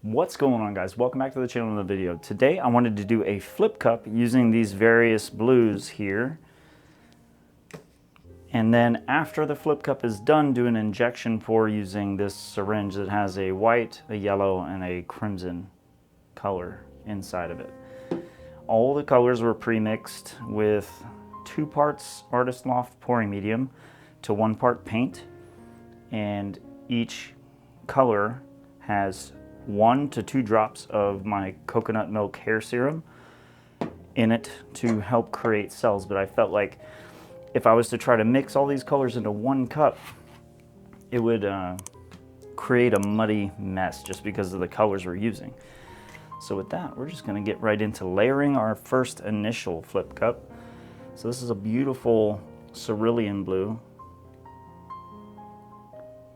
What's going on, guys? Welcome back to the channel and the video. Today I wanted to do a flip cup using these various blues here. And then after the flip cup is done, do an injection pour using this syringe that has a white, a yellow, and a crimson color inside of it. All the colors were pre-mixed with 2 parts Artist Loft pouring medium to 1 part paint. And each color has 1 to 2 drops of my coconut milk hair serum in it to help create cells. But I felt like if I was to try to mix all these colors into 1 cup, it would create a muddy mess just because of the colors we're using. So with that, we're just going to get right into layering our first initial flip cup. So this is a beautiful cerulean blue.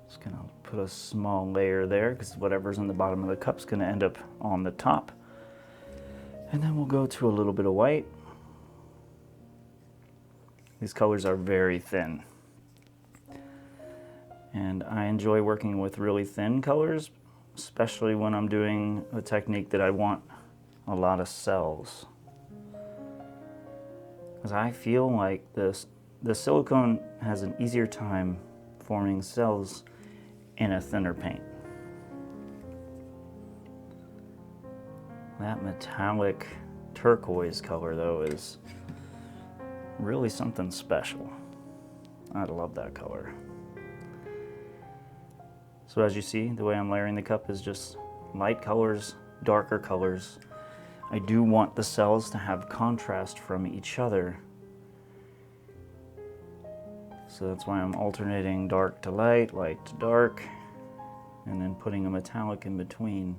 Just going to put a small layer there because whatever's in the bottom of the cup is going to end up on the top. And then we'll go to a little bit of white. These colors are very thin. And I enjoy working with really thin colors, especially when I'm doing a technique that I want a lot of cells. Because I feel like the silicone has an easier time forming cells in a thinner paint. That metallic turquoise color though is really something special. I love that color. So as you see, the way I'm layering the cup is just light colors, darker colors. I do want the cells to have contrast from each other. So that's why I'm alternating dark to light, light to dark, and then putting a metallic in between.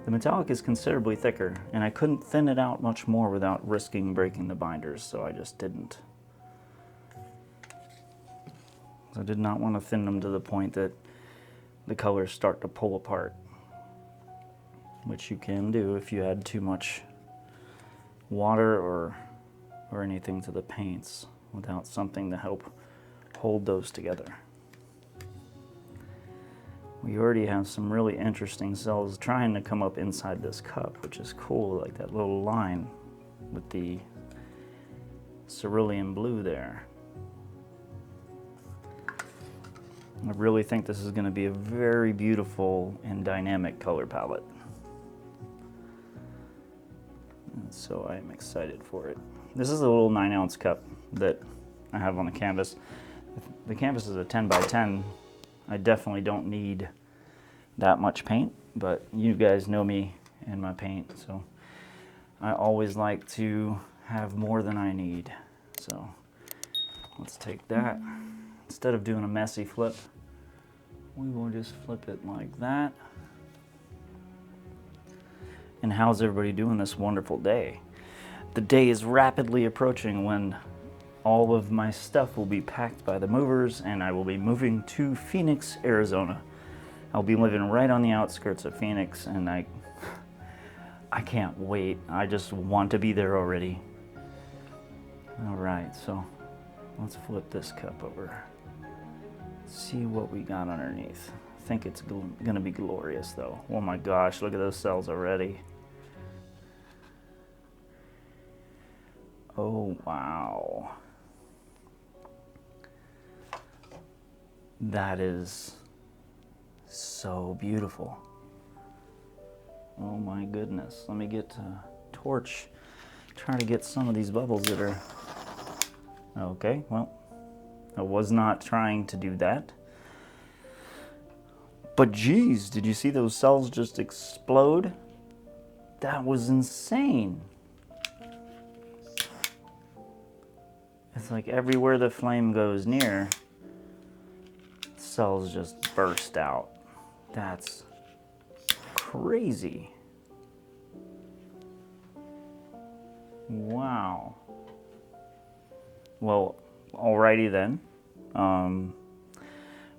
The metallic is considerably thicker, and I couldn't thin it out much more without risking breaking the binders, so I just didn't. I did not want to thin them to the point that the colors start to pull apart, which you can do if you add too much water or anything to the paints without something to help hold those together. We already have some really interesting cells trying to come up inside this cup, which is cool, like that little line with the cerulean blue there. I really think this is going to be a very beautiful and dynamic color palette. And so I am excited for it. This is a little 9-ounce cup that I have on the canvas. If the canvas is a 10 by 10. I definitely don't need that much paint, but you guys know me and my paint, so I always like to have more than I need. So let's take that. Instead of doing a messy flip, we will just flip it like that. And how's everybody doing this wonderful day? The day is rapidly approaching when all of my stuff will be packed by the movers and I will be moving to Phoenix, Arizona. I'll be living right on the outskirts of Phoenix, and I can't wait. I just want to be there already. All right, so let's flip this cup over. See what we got underneath. I think it's gonna be glorious though. Oh my gosh, look at those cells already. Oh wow. That is so beautiful. Oh my goodness. Let me get a torch. Try to get some of these bubbles that are... Okay, well, I was not trying to do that. But geez, did you see those cells just explode? That was insane. It's like everywhere the flame goes near, cells just burst out. That's crazy. Wow. Well, alrighty then.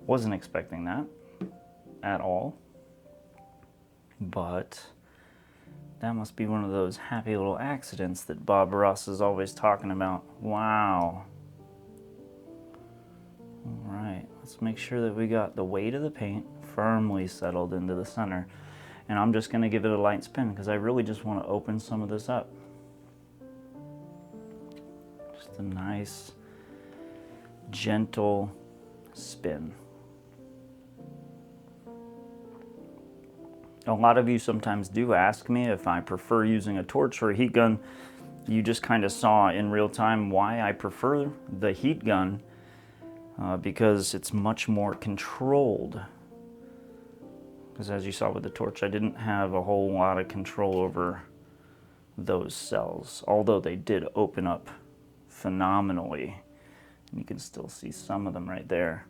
Wasn't expecting that at all. But that must be one of those happy little accidents that Bob Ross is always talking about. Wow. All right, let's make sure that we got the weight of the paint firmly settled into the center. And I'm just going to give it a light spin because I really just want to open some of this up. Just a nice, gentle spin. A lot of you sometimes do ask me if I prefer using a torch or a heat gun. You just kind of saw in real time why I prefer the heat gun, because it's much more controlled. Because as you saw with the torch, I didn't have a whole lot of control over those cells, although they did open up phenomenally. And you can still see some of them right there.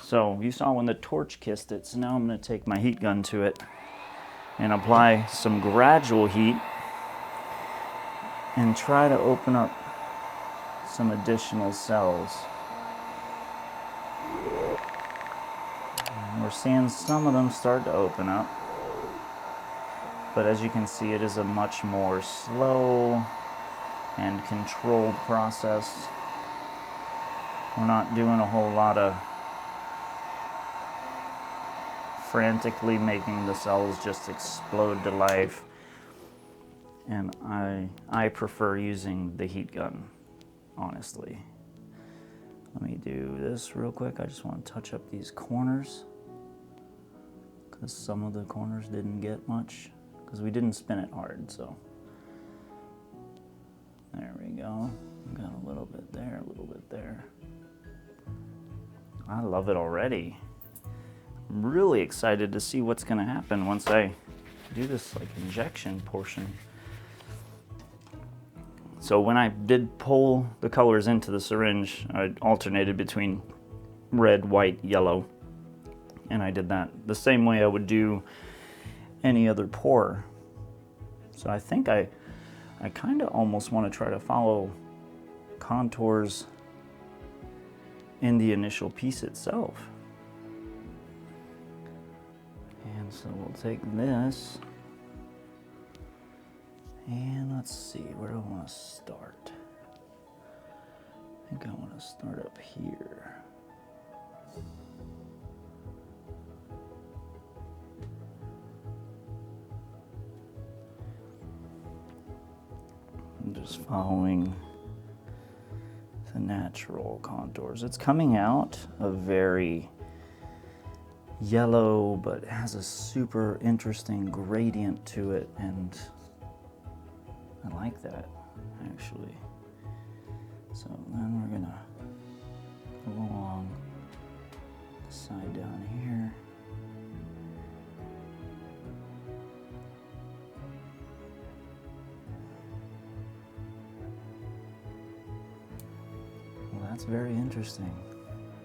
So you saw when the torch kissed it, so now I'm going to take my heat gun to it and apply some gradual heat and try to open up some additional cells. And we're seeing some of them start to open up, but as you can see, it is a much more slow and controlled process. We're not doing a whole lot of frantically making the cells just explode to life. And I prefer using the heat gun, honestly. Let me do this real quick. I just want to touch up these corners because some of the corners didn't get much because we didn't spin it hard, so. There we go. Got a little bit there, a little bit there. I love it already. I'm really excited to see what's gonna happen once I do this like injection portion. So when I did pull the colors into the syringe, I alternated between red, white, yellow, and I did that the same way I would do any other pour. So I think I kind of almost want to try to follow contours in the initial piece itself. And so we'll take this, and let's see, where do I want to start? I think I want to start up here. I'm just following the natural contours. It's coming out a very yellow, but it has a super interesting gradient to it, and I like that actually. So then we're gonna go along the side down here. Well, that's very interesting.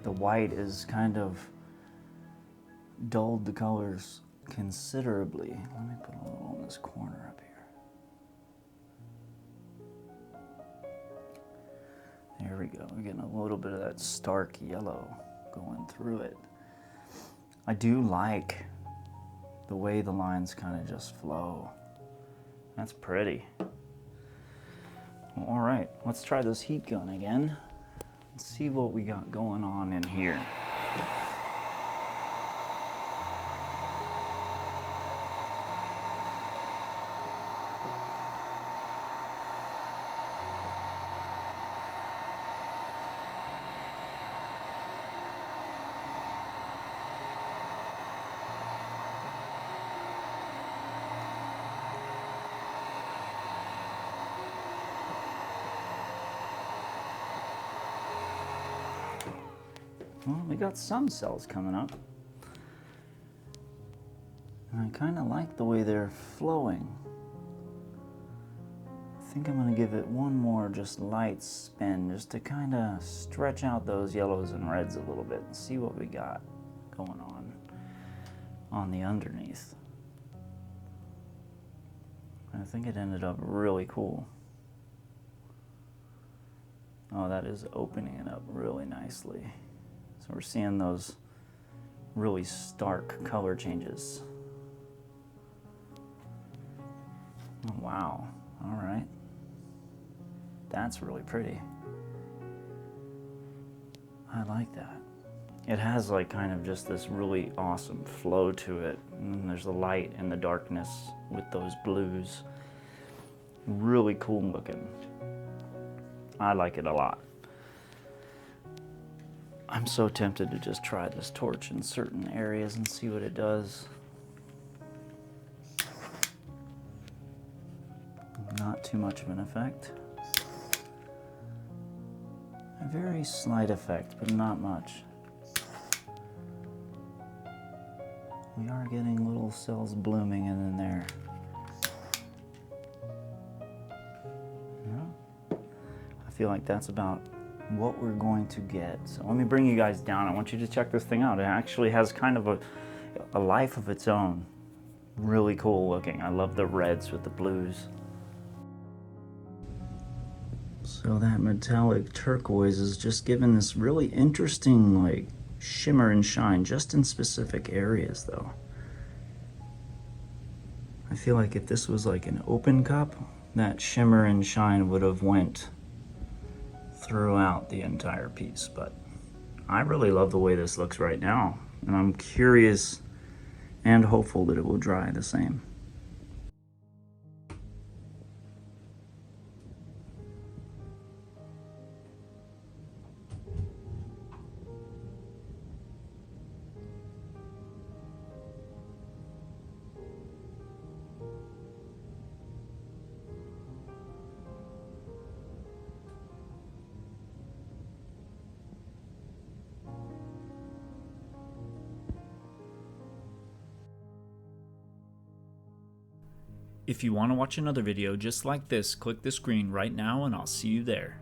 The white is kind of dulled the colors considerably. Let me put a little on this corner up here. There we go. We're getting a little bit of that stark yellow going through it. I do like the way the lines kind of just flow. That's pretty. Well, all right, let's try this heat gun again. Let's see what we got going on in here. Well, we got some cells coming up. And I kind of like the way they're flowing. I think I'm going to give it one more just light spin just to kind of stretch out those yellows and reds a little bit and see what we got going on the underneath. And I think it ended up really cool. Oh, that is opening it up really nicely. So we're seeing those really stark color changes. Oh, wow, all right. That's really pretty. I like that. it has like kind of just this really awesome flow to it. And there's the light and the darkness with those blues. Really cool looking. I like it a lot. I'm so tempted to just try this torch in certain areas and see what it does. Not too much of an effect. A very slight effect, but not much. We are getting little cells blooming in there. Yeah. I feel like that's about what we're going to get. So let me bring you guys down. I want you to check this thing out. It actually has kind of a life of its own. Really cool looking. I love the reds with the blues. So that metallic turquoise is just giving this really interesting like shimmer and shine just in specific areas though. I feel like if this was like an open cup, that shimmer and shine would have went throughout the entire piece, but I really love the way this looks right now, and I'm curious and hopeful that it will dry the same. If you want to watch another video just like this, click the screen right now and I'll see you there.